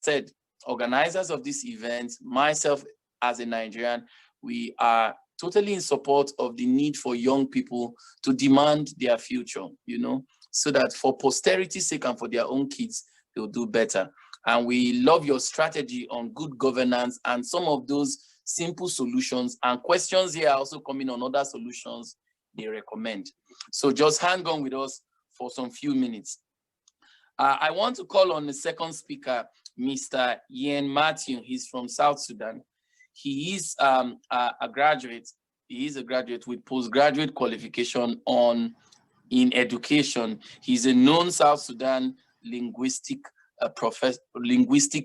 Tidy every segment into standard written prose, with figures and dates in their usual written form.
said, organizers of this event, myself as a Nigerian, we are totally in support of the need for young people to demand their future, you know, so that for posterity's sake and for their own kids, they'll do better. And we love your strategy on good governance and some of those simple solutions, and questions here are also coming on other solutions they recommend. So just hang on with us for some few minutes. I want to call on the second speaker, Mr. Yien Mathew. He's from South Sudan. He is a graduate. He is a graduate with postgraduate qualification in education. He's a known South Sudan linguistic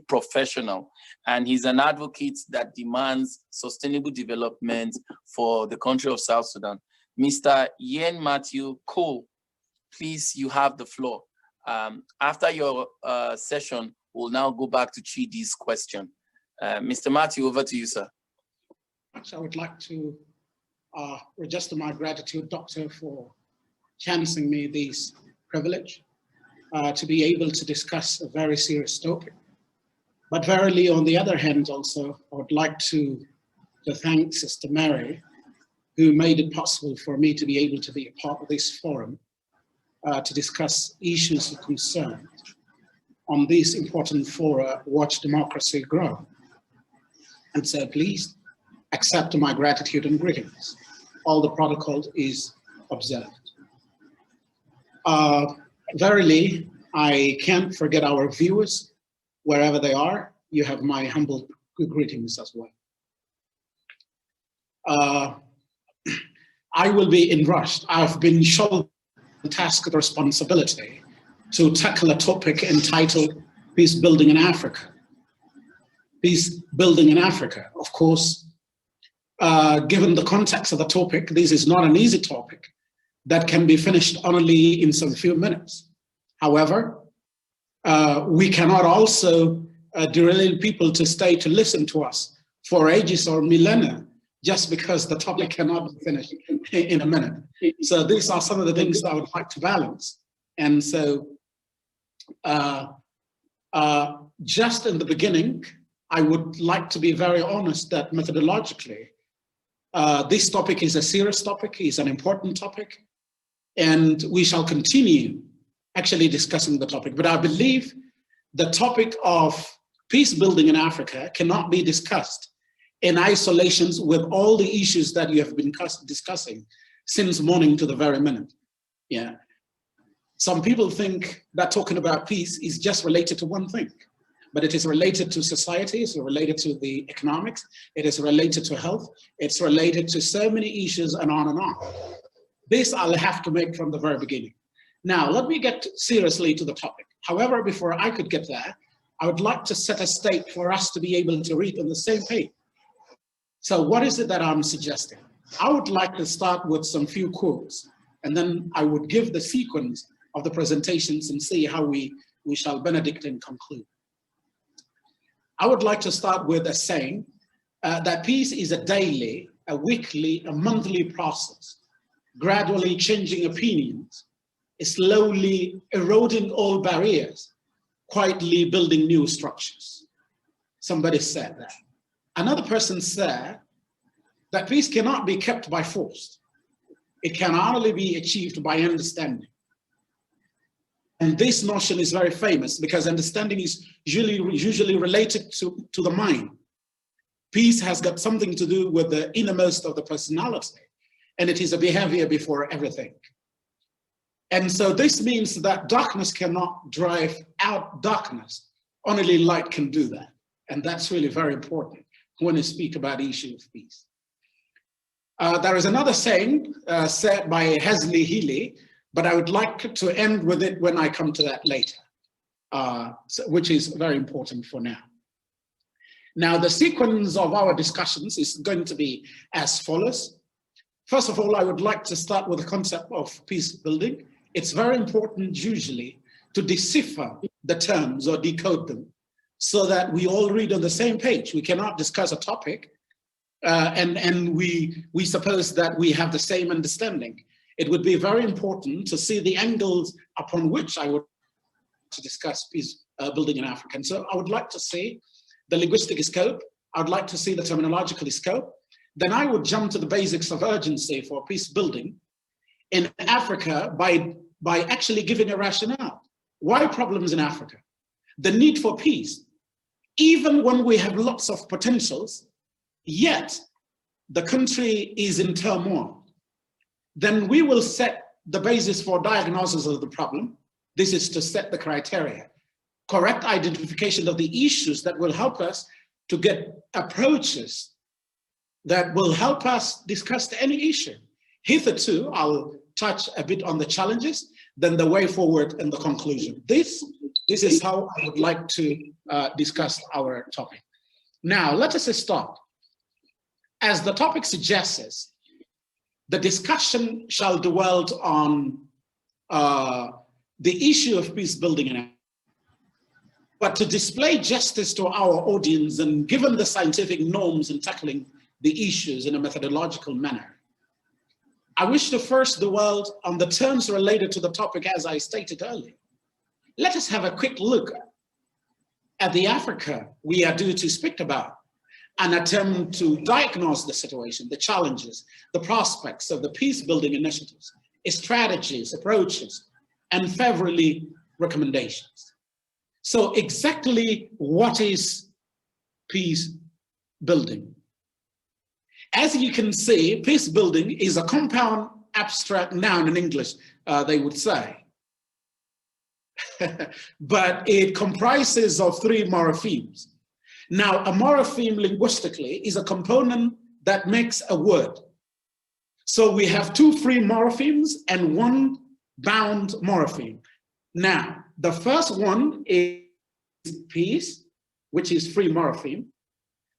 professional, and he's an advocate that demands sustainable development for the country of South Sudan. Mr. Yien Mathew Cole, please, you have the floor. After your session, we'll now go back to Chidi's question. Mr. Mathew, over to you, sir. So I would like to register my gratitude, Doctor, for chancing me this privilege to be able to discuss a very serious topic. But verily, on the other hand, also, I would like to thank Sister Mary, who made it possible for me to be able to be a part of this forum to discuss issues of concern on these important fora, watch democracy grow. And so please accept my gratitude and greetings. All the protocol is observed. Verily, I can't forget our viewers, wherever they are. You have my humble greetings as well. I will be in rush. I've been shouldered the task of responsibility to tackle a topic entitled Peace Building in Africa. Peace building in Africa. Of course, given the context of the topic, this is not an easy topic that can be finished only in some few minutes. However, we cannot also derail people to stay to listen to us for ages or millennia just because the topic cannot be finished in a minute. So these are some of the things that I would like to balance. And so just in the beginning, I would like to be very honest that methodologically, this topic is a serious topic, is an important topic, and we shall continue actually discussing the topic. But I believe the topic of peace building in Africa cannot be discussed in isolations with all the issues that you have been discussing since morning to the very minute. Yeah. Some people think that talking about peace is just related to one thing, but it is related to society, it's related to the economics, it is related to health, it's related to so many issues and on and on. This I'll have to make from the very beginning. Now, let me get seriously to the topic. However, before I could get there, I would like to set a state for us to be able to read on the same page. So what is it that I'm suggesting? I would like to start with some few quotes, and then I would give the sequence of the presentations and see how we shall benedict and conclude. I would like to start with a saying that peace is a daily, a weekly, a monthly process, gradually changing opinions, slowly eroding all barriers, quietly building new structures. Somebody said that. Another person said that peace cannot be kept by force. It can only be achieved by understanding. And this notion is very famous because understanding is usually related to the mind. Peace has got something to do with the innermost of the personality, and it is a behavior before everything. And so this means that darkness cannot drive out darkness. Only light can do that. And that's really very important when we speak about the issue of peace. There is another saying said by Hesley Healy, but I would like to end with it when I come to that later, which is very important for now. Now, the sequence of our discussions is going to be as follows. First of all, I would like to start with the concept of peace building. It's very important usually to decipher the terms or decode them so that we all read on the same page. We cannot discuss a topic and we suppose that we have the same understanding. It would be very important to see the angles upon which I would to discuss peace building in Africa. And so I would like to see the linguistic scope. I would like to see the terminological scope. Then I would jump to the basics of urgency for peace building in Africa by actually giving a rationale. Why problems in Africa? The need for peace. Even when we have lots of potentials, yet the country is in turmoil. Then we will set the basis for diagnosis of the problem. This is to set the criteria. Correct identification of the issues that will help us to get approaches that will help us discuss any issue. Hitherto, I'll touch a bit on the challenges, then the way forward and the conclusion. This is how I would like to discuss our topic. Now, let us start. As the topic suggests, the discussion shall dwell on the issue of peace building. But to display justice to our audience and given the scientific norms in tackling the issues in a methodological manner, I wish to first dwell on the terms related to the topic as I stated earlier. Let us have a quick look at the Africa we are due to speak about and attempt to diagnose the situation, the challenges, the prospects of the peace building initiatives, strategies, approaches, and favorably recommendations. So exactly what is peace building? As you can see, peace building is a compound abstract noun in English, they would say. But it comprises of three morphemes. Now, a morpheme linguistically is a component that makes a word. So we have two free morphemes and one bound morpheme. Now, the first one is peace, which is free morpheme,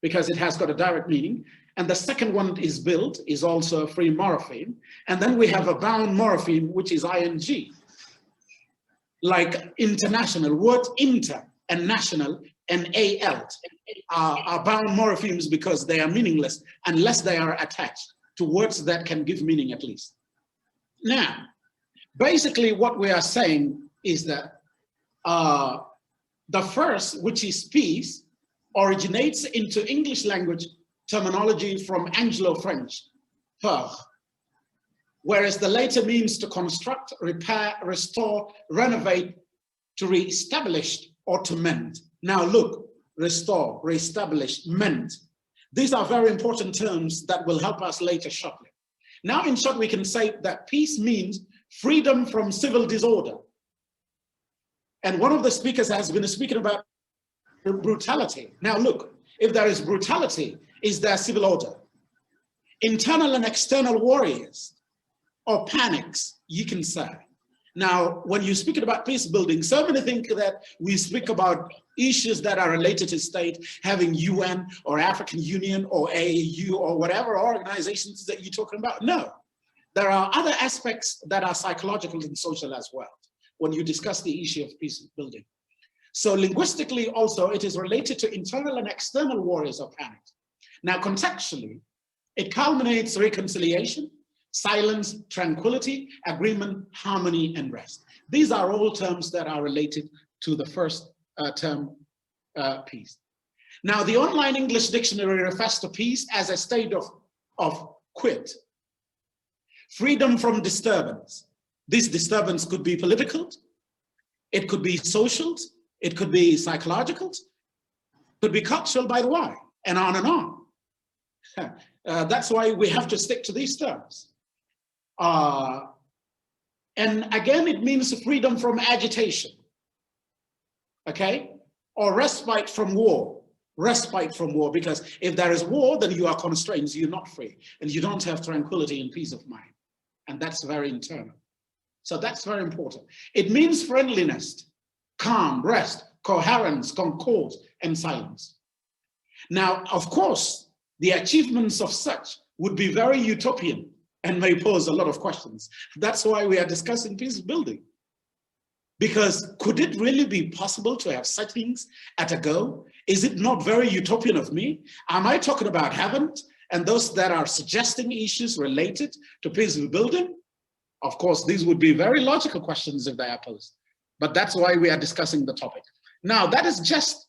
because it has got a direct meaning. And the second one is build, is also a free morpheme. And then we have a bound morpheme, which is ing. Like international, words inter and national and al are bound morphemes because they are meaningless unless they are attached to words that can give meaning at least. Now, basically what we are saying is that the first, which is peace, originates into English language terminology from Anglo-French, faire, whereas the later means to construct, repair, restore, renovate, to re-establish or to mend. Now look, restore, re-establish, mend. These are very important terms that will help us later shortly. Now in short, we can say that peace means freedom from civil disorder. And one of the speakers has been speaking about brutality. Now look, if there is brutality, is there civil order? Internal and external warriors or panics, you can say. Now, when you're speaking about peace building, so many think that we speak about issues that are related to state, having UN or African Union or AAU or whatever organizations that you're talking about. No, there are other aspects that are psychological and social as well when you discuss the issue of peace building. So linguistically also, it is related to internal and external warriors or panics. Now, contextually, it culminates reconciliation, silence, tranquility, agreement, harmony, and rest. These are all terms that are related to the first term, peace. Now, the online English dictionary refers to peace as a state of quit, freedom from disturbance. This disturbance could be political, it could be social, it could be psychological, it could be cultural, by the way, and on and on. That's why we have to stick to these terms. And again, it means freedom from agitation, okay? Or respite from war, because if there is war, then you are constrained, you're not free, and you don't have tranquility and peace of mind. And that's very internal. So that's very important. It means friendliness, calm, rest, coherence, concord, and silence. Now, of course, the achievements of such would be very utopian and may pose a lot of questions. That's why we are discussing peace building. Because could it really be possible to have such things at a go? Is it not very utopian of me? Am I talking about heaven and those that are suggesting issues related to peace building? Of course, these would be very logical questions if they are posed. But that's why we are discussing the topic. Now, that is just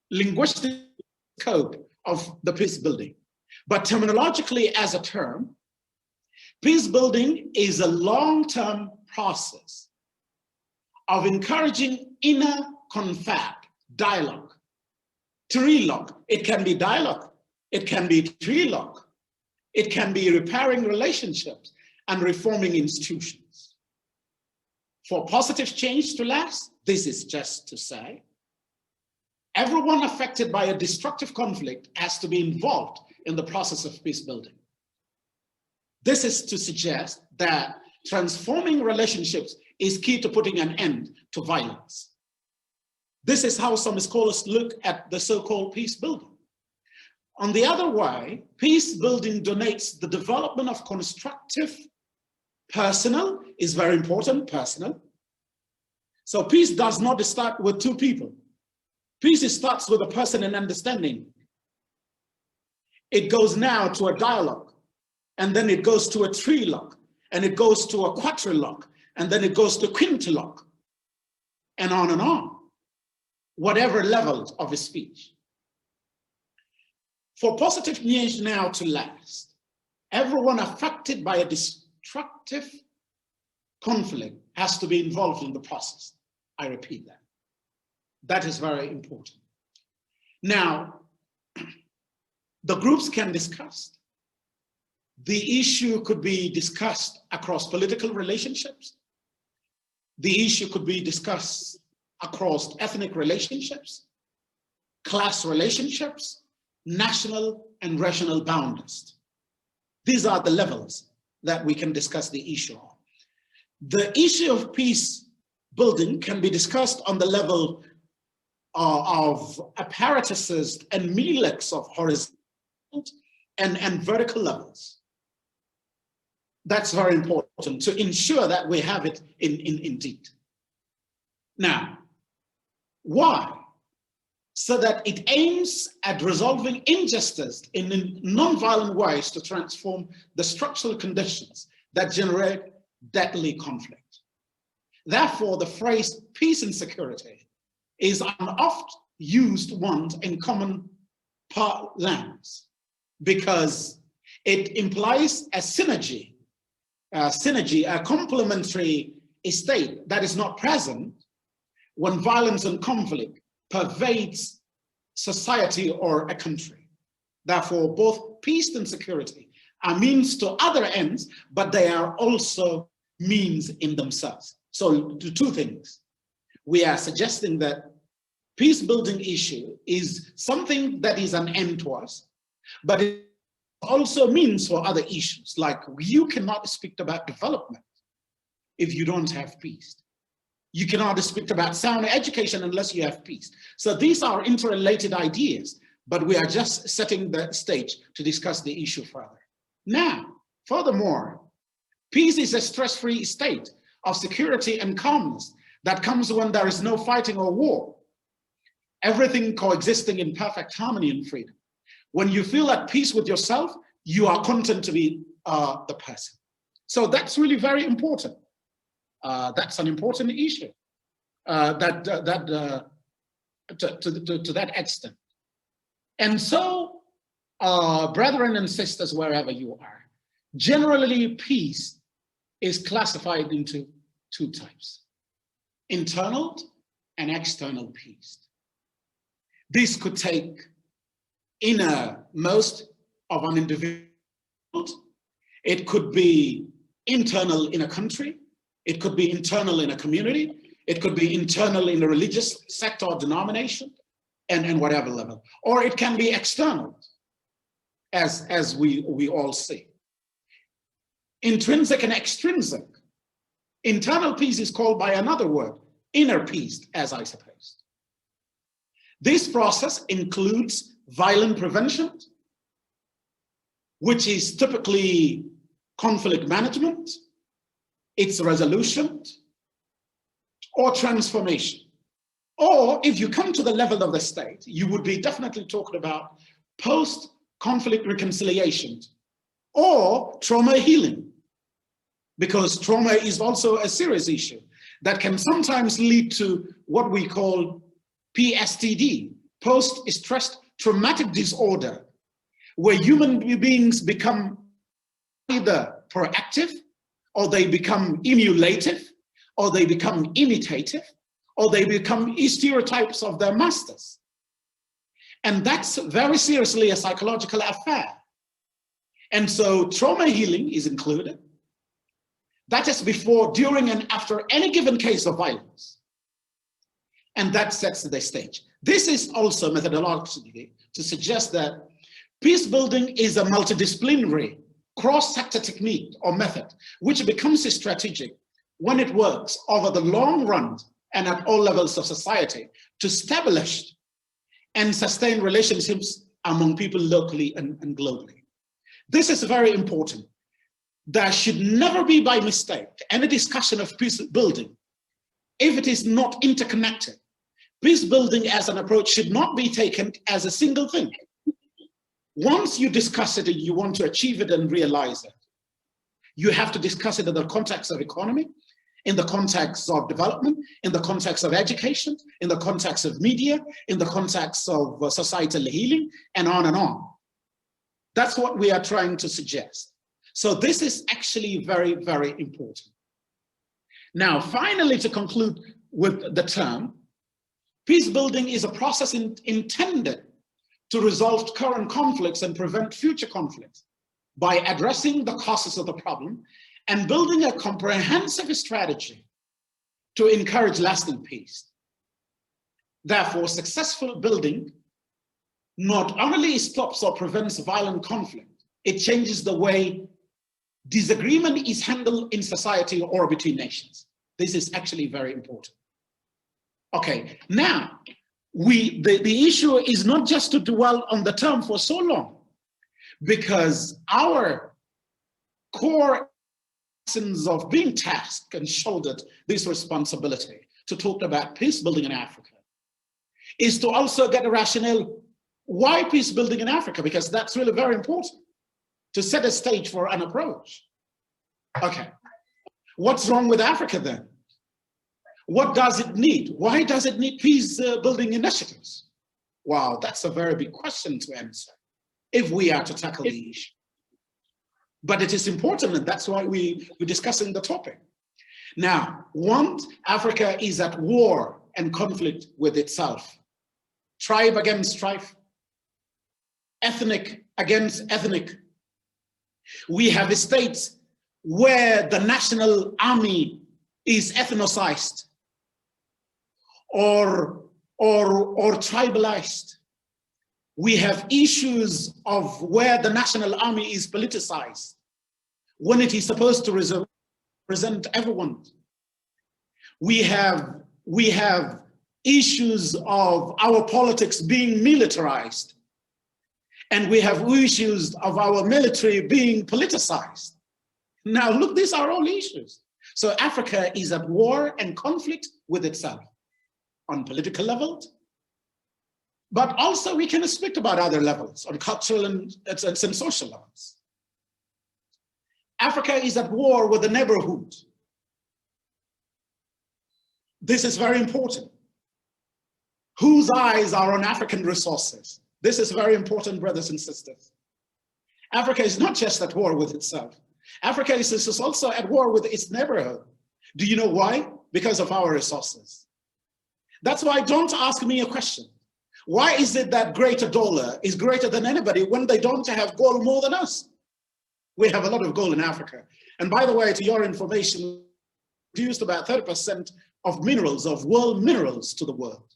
linguistic scope of the peace building. But terminologically as a term, peace building is a long-term process of encouraging inner confab, dialogue, trilogue. It can be dialogue, it can be trilogue, it can be repairing relationships and reforming institutions. For positive change to last, this is just to say, everyone affected by a destructive conflict has to be involved in the process of peace building. This is to suggest that transforming relationships is key to putting an end to violence. This is how some scholars look at the so-called peace building. On the other way, peace building donates the development of constructive personal, is very important, personal. So peace does not start with two people. Peace starts with a person and understanding. It goes now to a dialogue, and then it goes to a trilogue, and it goes to a quadrilogue, and then it goes to quintilogue, and on, whatever level of a speech. For positive change now to last, everyone affected by a destructive conflict has to be involved in the process. I repeat that. That is very important. Now, the groups can discuss. The issue could be discussed across political relationships. The issue could be discussed across ethnic relationships, class relationships, national and regional boundaries. These are the levels that we can discuss the issue on. The issue of peace building can be discussed on the level of apparatuses and milieux of horizontal and vertical levels. That's very important to ensure that we have it indeed. Now, why? So that it aims at resolving injustice in non-violent ways to transform the structural conditions that generate deadly conflict. Therefore, the phrase peace and security is an oft used one in common parlance because it implies a synergy, a complementary state that is not present when violence and conflict pervades society or a country. Therefore, both peace and security are means to other ends, but they are also means in themselves. So two things. We are suggesting that peace building issue is something that is an end to us, but it also means for other issues, like you cannot speak about development if you don't have peace. You cannot speak about sound education unless you have peace. So these are interrelated ideas, but we are just setting the stage to discuss the issue further. Now, furthermore, peace is a stress-free state of security and calmness that comes when there is no fighting or war. Everything coexisting in perfect harmony and freedom. When you feel at peace with yourself, you are content to be the person. So that's really very important. That's an important issue to that extent. And so, brethren and sisters, wherever you are, generally peace is classified into two types: internal and external peace. This could take innermost of an individual. It could be internal in a country. It could be internal in a community. It could be internal in a religious sect or denomination, and whatever level. Or it can be external, as we all see. Intrinsic and extrinsic. Internal peace is called by another word, inner peace, as I suppose. This process includes violent prevention, which is typically conflict management, its resolution, or transformation. Or if you come to the level of the state, you would be definitely talking about post-conflict reconciliation or trauma healing, because trauma is also a serious issue that can sometimes lead to what we call PSTD, post-stress traumatic disorder, where human beings become either proactive, or they become emulative, or they become imitative, or they become stereotypes of their masters. And that's very seriously a psychological affair. And so trauma healing is included. That is before, during, and after any given case of violence. And that sets the stage. This is also methodologically to suggest that peace building is a multidisciplinary cross-sector technique or method, which becomes strategic when it works over the long run and at all levels of society to establish and sustain relationships among people locally and globally. This is very important. There should never be by mistake any discussion of peace building if it is not interconnected. Peace building as an approach should not be taken as a single thing. Once you discuss it and you want to achieve it and realize it, you have to discuss it in the context of economy, in the context of development, in the context of education, in the context of media, in the context of societal healing, and on and on. That's what we are trying to suggest. So this is actually very, very important. Now, finally, to conclude with the term, peace building is a process intended to resolve current conflicts and prevent future conflicts by addressing the causes of the problem and building a comprehensive strategy to encourage lasting peace. Therefore, successful building not only stops or prevents violent conflict, it changes the way disagreement is handled in society or between nations. This is actually very important. Okay, now, the issue is not just to dwell on the term for so long, because our core essence of being tasked and shouldered this responsibility to talk about peace building in Africa is to also get a rationale why peace building in Africa, because that's really very important to set a stage for an approach. Okay, what's wrong with Africa then? What does it need? Why does it need peace building initiatives? Wow, that's a very big question to answer if we are to tackle the issue. But it is important, and that's why we're discussing the topic. Now, one, Africa is at war and conflict with itself. Tribe against tribe, ethnic against ethnic. We have states where the national army is ethnicized or tribalized. We have issues of where the national army is politicized when it is supposed to represent everyone. We have issues of our politics being militarized, and we have issues of our military being politicized. Now look, these are all issues. So Africa is at war and conflict with itself on political level, but also we can speak about other levels, on cultural and social levels. Africa is at war with the neighborhood. This is very important. Whose eyes are on African resources? This is very important, brothers and sisters. Africa is not just at war with itself. Africa is also at war with its neighborhood. Do you know why? Because of our resources. That's why don't ask me a question. Why is it that greater dollar is greater than anybody when they don't have gold more than us? We have a lot of gold in Africa. And by the way, to your information, we used about 30% of minerals, of world minerals to the world.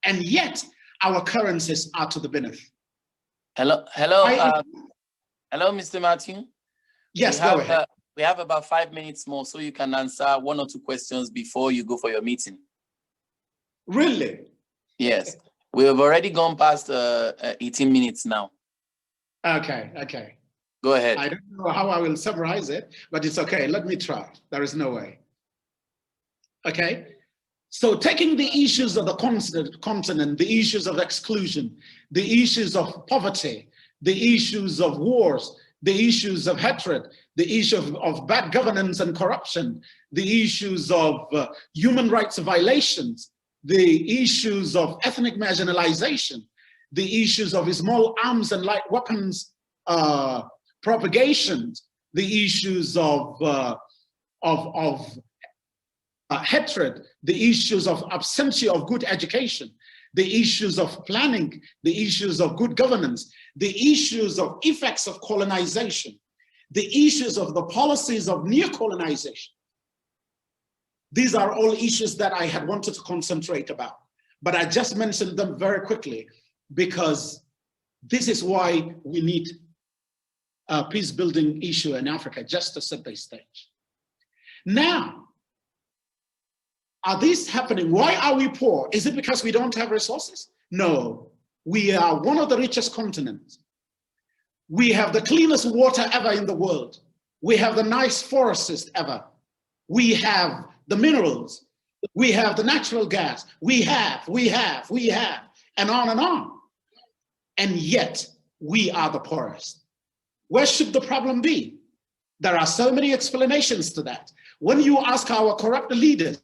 And yet our currencies are to the beneath. Hello, Mr. Mathew. Yes, go ahead. We have about 5 minutes more, so you can answer 1 or 2 questions before you go for your meeting. Really? Yes. We have already gone past 18 minutes now. Okay, okay. Go ahead. I don't know how I will summarize it, but it's okay. Let me try. There is no way. Okay. So taking the issues of the continent, the issues of exclusion, the issues of poverty, the issues of wars, the issues of hatred, the issue of bad governance and corruption, the issues of human rights violations, the issues of ethnic marginalization, the issues of small arms and light weapons propagation, the issues of hatred, the issues of absentia of good education, the issues of planning, the issues of good governance, the issues of effects of colonization, the issues of the policies of neo-colonization. These are all issues that I had wanted to concentrate about, but I just mentioned them very quickly because this is why we need a peace building issue in Africa, just to set the stage. Now, are these happening? Why are we poor? Is it because we don't have resources? No, we are one of the richest continents. We have the cleanest water ever in the world. We have the nice forests ever. We have the minerals. We have the natural gas. We have, and on and on. And yet, we are the poorest. Where should the problem be? There are so many explanations to that. When you ask our corrupt leaders,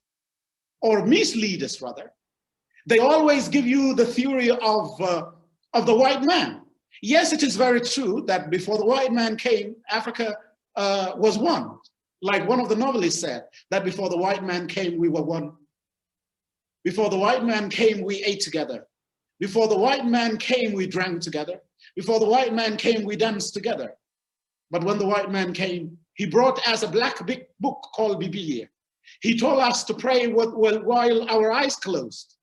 or misleaders rather, they always give you the theory of the white man. Yes, it is very true that before the white man came, Africa was one. Like one of the novelists said, that before the white man came, we were one. Before the white man came, we ate together. Before the white man came, we drank together. Before the white man came, we danced together. But when the white man came, he brought us a black big book called Biblia. He told us to pray while our eyes closed.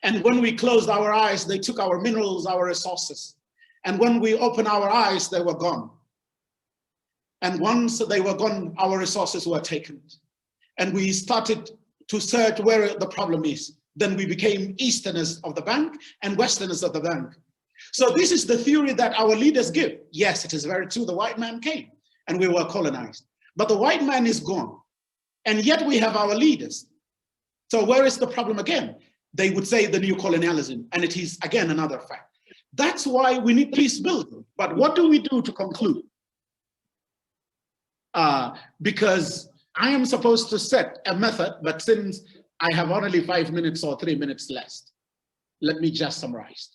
And when we closed our eyes, they took our minerals, our resources. And when we opened our eyes, they were gone. And once they were gone, our resources were taken. And we started to search where the problem is. Then we became Easterners of the bank and Westerners of the bank. So this is the theory that our leaders give. Yes, it is very true. The white man came and we were colonized. But the white man is gone. And yet we have our leaders. So where is the problem again? They would say the new colonialism, and it is again another fact. That's why we need peace building. But what do we do to conclude? Because I am supposed to set a method, but since I have only 5 minutes or 3 minutes left, let me just summarize.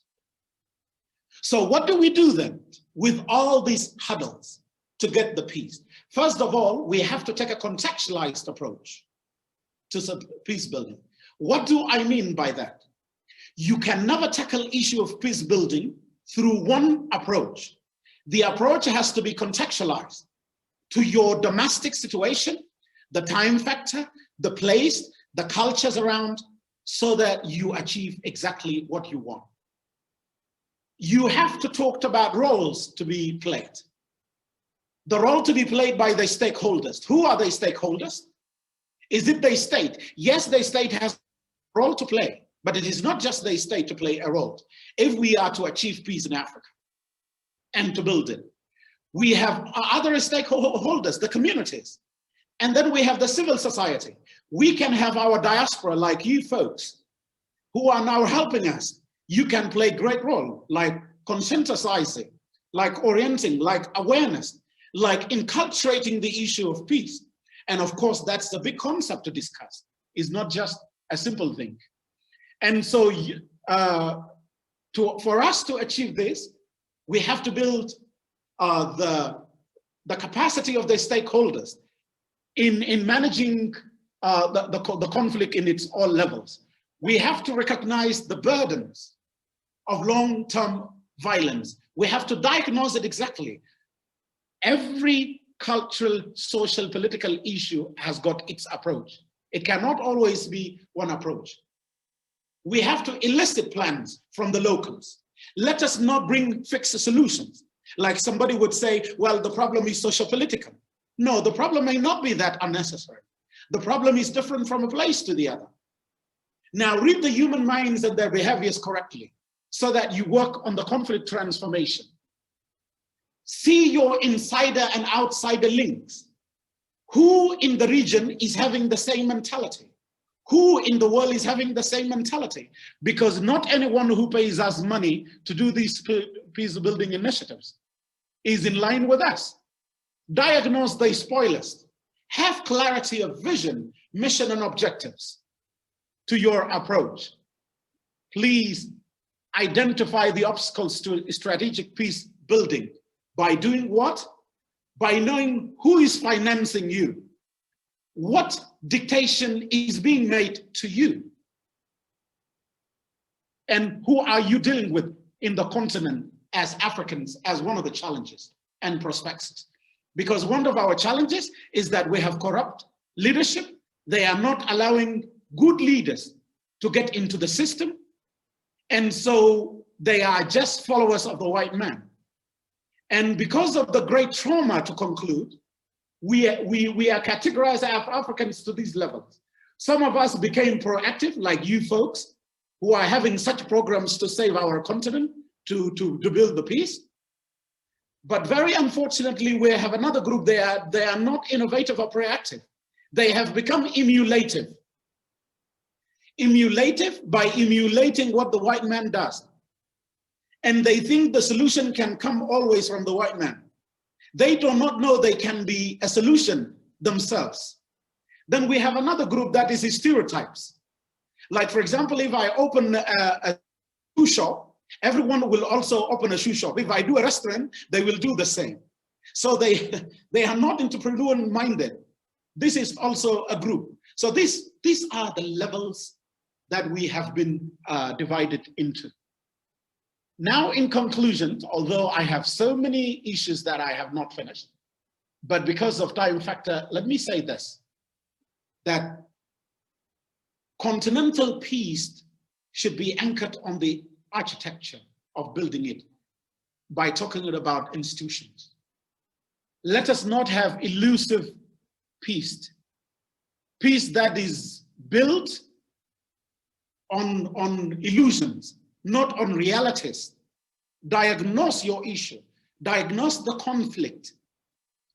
So what do we do then with all these hurdles to get the peace? First of all, we have to take a contextualized approach to peace building. What do I mean by that? You can never tackle issue of peace building through one approach. The approach has to be contextualized to your domestic situation, the time factor, the place, the cultures around, so that you achieve exactly what you want. You have to talk about roles to be played. The role to be played by the stakeholders. Who are the stakeholders? Is it the state? Yes, the state has a role to play, but it is not just the state to play a role. If we are to achieve peace in Africa and to build it, we have other stakeholders, the communities, and then we have the civil society. We can have our diaspora, like you folks, who are now helping us. You can play a great role, like conscientizing, like orienting, like awareness, like inculcating the issue of peace. And of course, that's the big concept to discuss. It's not just a simple thing. And so for us to achieve this, we have to build the capacity of the stakeholders in managing the conflict in its all levels. We have to recognize the burdens of long-term violence. We have to diagnose it exactly. Every cultural, social, political issue has got its approach. It cannot always be one approach. We have to elicit plans from the locals. Let us not bring fixed solutions. Like somebody would say, well, the problem is socio-political. No, the problem may not be that unnecessary. The problem is different from a place to the other. Now read the human minds and their behaviors correctly so that you work on the conflict transformation. See your insider and outsider links. Who in the region is having the same mentality? Who in the world is having the same mentality? Because not anyone who pays us money to do these peace building initiatives is in line with us. Diagnose the spoilers. Have clarity of vision, mission, and objectives. to your approach. Please identify the obstacles to strategic peace building by doing what? By knowing who is financing you. What dictation is being made to you? And who are you dealing with in the continent as Africans as one of the challenges and prospects? Because one of our challenges is that we have corrupt leadership. They are not allowing good leaders to get into the system. And so they are just followers of the white man. And because of the great trauma, to conclude, we are categorized as Africans to these levels. Some of us became proactive, like you folks, who are having such programs to save our continent, to build the peace. But very unfortunately, we have another group, they are not innovative or proactive. They have become emulative. Emulative by emulating what the white man does. And they think the solution can come always from the white man. They do not know they can be a solution themselves. Then we have another group that is stereotypes. Like, for example, if I open a shoe shop, everyone will also open a shoe shop. If I do a restaurant, they will do the same. So they are not entrepreneur minded. This is also a group. So these are the levels that we have been divided into. Now, in conclusion, although I have so many issues that I have not finished, but because of time factor, let me say this, that continental peace should be anchored on the architecture of building it by talking about institutions. Let us not have elusive peace that is built on illusions, not on realities. Diagnose your issue, diagnose the conflict,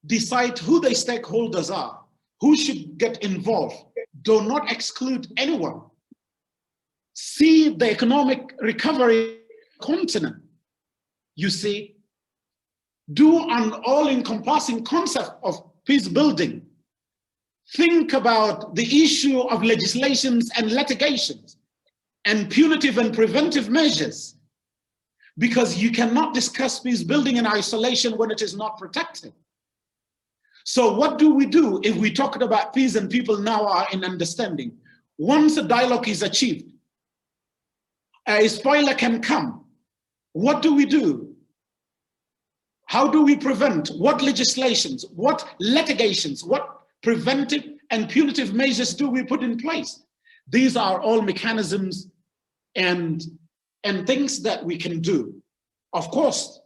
decide who the stakeholders are, who should get involved. Do not exclude anyone. See the economic recovery continent. You see, do an all-encompassing concept of peace building. Think about the issue of legislations and litigations and punitive and preventive measures, because you cannot discuss peace building in isolation when it is not protected. So what do we do if we talk about peace and people now are in understanding? Once a dialogue is achieved, a spoiler can come. What do we do? How do we prevent? What legislations, what litigations, what preventive and punitive measures do we put in place? These are all mechanisms and things that we can do. Of course,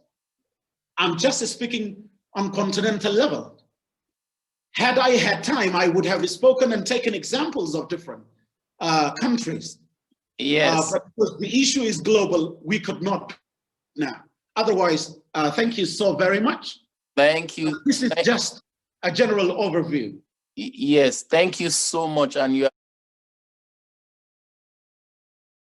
I'm just speaking on continental level. Had I had time, I would have spoken and taken examples of different countries. Yes. But because the issue is global, we could not now. Otherwise, thank you so very much. Thank you. This is just a general overview. Yes, thank you so much. And you